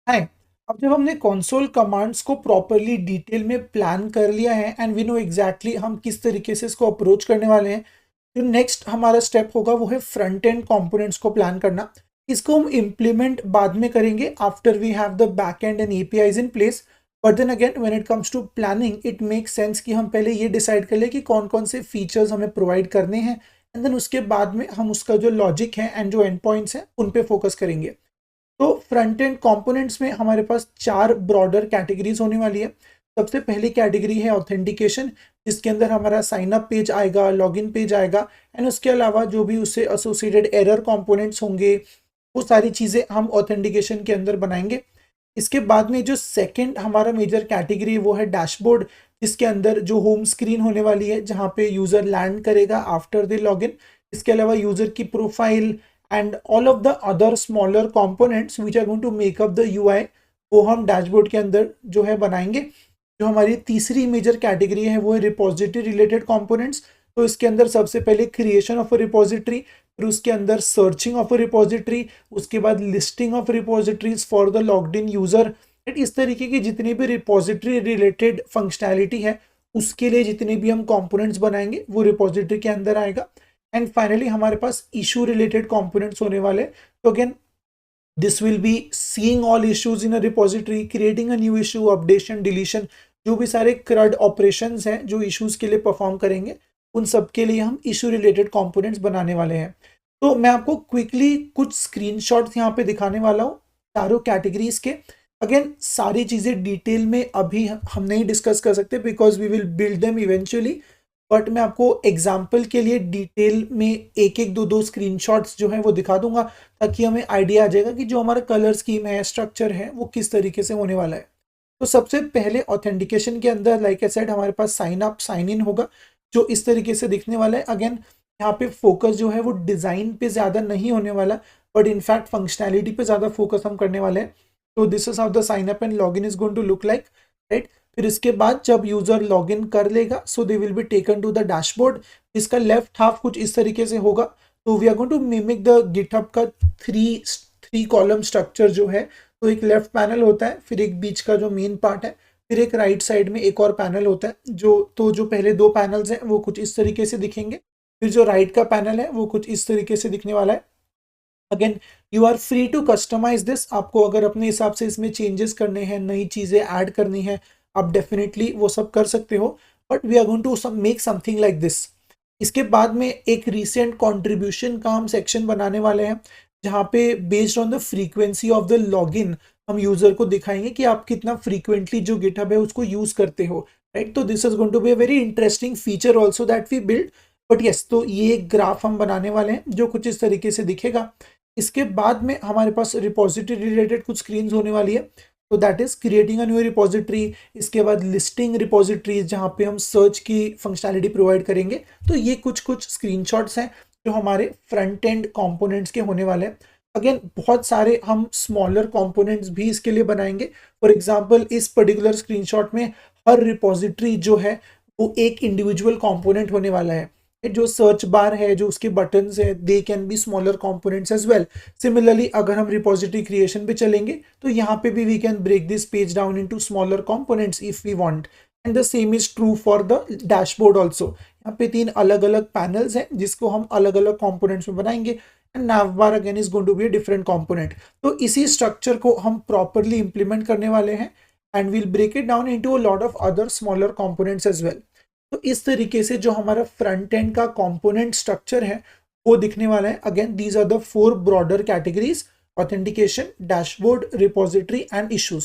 है। अब जब हमने कंसोल कमांड्स को प्रॉपर्ली डिटेल में प्लान कर लिया है एंड वी नो एग्जैक्टली हम किस तरीके से इसको अप्रोच करने वाले हैं, जो नेक्स्ट हमारा स्टेप होगा वो है फ्रंट एंड कंपोनेंट्स को प्लान करना। इसको हम इम्प्लीमेंट बाद में करेंगे after we have the back end and APIs in place. But then again when it comes to planning it make sense कि हम पहले ये डिसाइड कर ले कि कौन कौन से फीचर्स हमें प्रोवाइड करने हैं एंड देन उसके बाद में हम उसका जो लॉजिक है एंड जो एंड पॉइंट्स हैं उन पे फोकस करेंगे। तो फ्रंट एंड कंपोनेंट्स में हमारे पास चार ब्रॉडर कैटेगरीज होने वाली है। सबसे पहली कैटेगरी है ऑथेंटिकेशन, जिसके अंदर हमारा साइन अप पेज आएगा, लॉगिन पेज आएगा एंड उसके अलावा जो भी उससे एसोसिएटेड एरर कंपोनेंट्स होंगे वो सारी चीज़ें हम ऑथेंटिकेशन के अंदर बनाएंगे। इसके बाद में जो सेकंड हमारा मेजर कैटेगरी है वो है डैशबोर्ड, जिसके अंदर जो होम स्क्रीन होने वाली है जहाँ पे यूज़र लैंड करेगा आफ्टर द लॉगिन। इसके अलावा यूज़र की profile and all of the other smaller components which are going to make up the UI, वो हम डैशबोर्ड के अंदर जो है बनाएंगे। जो हमारी तीसरी मेजर कैटेगरी है वो है रिपोजिटरी रिलेटेड कंपोनेंट्स। तो इसके अंदर सबसे पहले क्रिएशन ऑफ अ रिपोजिटरी, फिर उसके अंदर सर्चिंग ऑफ अ रिपोजिटरी, उसके बाद listing of repositories for the logged in user. इस तरीके की जितनी भी रिपोजिटरी रिलेटेड फंक्शनैलिटी है उसके लिए जितने भी हम कंपोनेंट्स बनाएंगे वो रिपोजिटरी के अंदर आएगा। एंड फाइनली हमारे पास इशू रिलेटेड कंपोनेंट्स होने वाले। तो again this will be seeing all issues in a repository, creating a new issue, updation, deletion, जो भी सारे क्रड ऑपरेशंस हैं जो इश्यूज के लिए परफॉर्म करेंगे उन सब के लिए हम इशू रिलेटेड कंपोनेंट्स बनाने वाले हैं। तो मैं आपको क्विकली कुछ स्क्रीनशॉट्स यहाँ पे दिखाने वाला हूँ चारों कैटेगरीज के। अगेन सारी चीज़ें डिटेल में अभी हम नहीं डिस्कस कर सकते because we will build them eventually, but मैं आपको एग्जाम्पल के लिए डिटेल में एक एक दो दो स्क्रीनशॉट्स जो है वो दिखा दूंगा ताकि हमें आइडिया आ जाएगा कि जो हमारा कलर स्कीम है, स्ट्रक्चर है, वो किस तरीके से होने वाला है। तो सबसे पहले ऑथेंटिकेशन के अंदर लाइक आई सेड हमारे पास साइन अप साइन इन होगा जो इस तरीके से दिखने वाला है। अगेन यहाँ पे फोकस जो है वो डिज़ाइन पे ज़्यादा नहीं होने वाला, बट इनफैक्ट फंक्शनैलिटी पे ज़्यादा फोकस हम करने वाले हैं। तो this is how the sign up and log in is going to look like, right. फिर इसके बाद जब यूजर लॉग इन कर लेगा so they will be taken to the dashboard. इसका लेफ्ट हाफ कुछ इस तरीके से होगा। तो we are going to mimic the GitHub का थ्री थ्री कॉलम स्ट्रक्चर जो है। तो एक लेफ्ट पैनल होता है, फिर एक बीच का जो मेन पार्ट है, फिर एक राइट साइड में एक और पैनल होता है। जो पहले दो पैनल्स हैं वो कुछ इस तरीके से दिखेंगे। फिर जो राइट का पैनल है वो कुछ इस तरीके से दिखने वाला है। Again you are free to customize this, आपको अगर अपने हिसाब से इसमें चेंजेस करने हैं, नई चीज़ें ऐड करनी है, आप डेफिनेटली वो सब कर सकते हो। But we are going to make something like this. इसके बाद में एक रिसेंट कंट्रीब्यूशन का हम सेक्शन बनाने वाले हैं जहाँ पे based on the frequency of the login हम यूजर को दिखाएंगे कि आप कितना फ्रीक्वेंटली जो गिटहब है उसको यूज करते हो, राइट। तो this is going to be a very interesting feature also that we build. But yes, तो ये एक ग्राफ हम बनाने वाले हैं जो कुछ इस तरीके से दिखेगा। इसके बाद में हमारे पास रिपोजिटरी रिलेटेड कुछ स्क्रीन्स होने वाली है। तो that is creating a new repository, इसके बाद लिस्टिंग रिपोजिटरीज जहाँ पे हम सर्च की फंक्शनैलिटी प्रोवाइड करेंगे। तो ये कुछ कुछ स्क्रीनशॉट्स हैं जो हमारे फ्रंट एंड कंपोनेंट्स के होने वाले हैं। अगेन बहुत सारे हम स्मॉलर कंपोनेंट्स भी इसके लिए बनाएंगे। फॉर एग्जांपल इस पर्टिकुलर स्क्रीनशॉट में हर रिपोजिटरी जो है वो एक इंडिविजुअल कंपोनेंट होने वाला है। जो सर्च बार है, जो उसके बटन्स है, they can be smaller components as well. Similarly अगर हम रिपोजिटरी क्रिएशन पे चलेंगे तो यहाँ पे भी we can break this page down into smaller components if we want. And the same is true for the dashboard also. यहाँ पे तीन अलग अलग पैनल्स हैं जिसको हम अलग अलग कंपोनेंट्स में बनाएंगे and navbar again is going to be a different component. तो इसी स्ट्रक्चर को हम प्रॉपरली इंप्लीमेंट करने वाले हैं and will break it down into a lot of other smaller components as well. तो इस तरीके से जो हमारा फ्रंट एंड का कंपोनेंट स्ट्रक्चर है वो दिखने वाला है। Again these are the four broader categories: authentication, dashboard, repository and issues.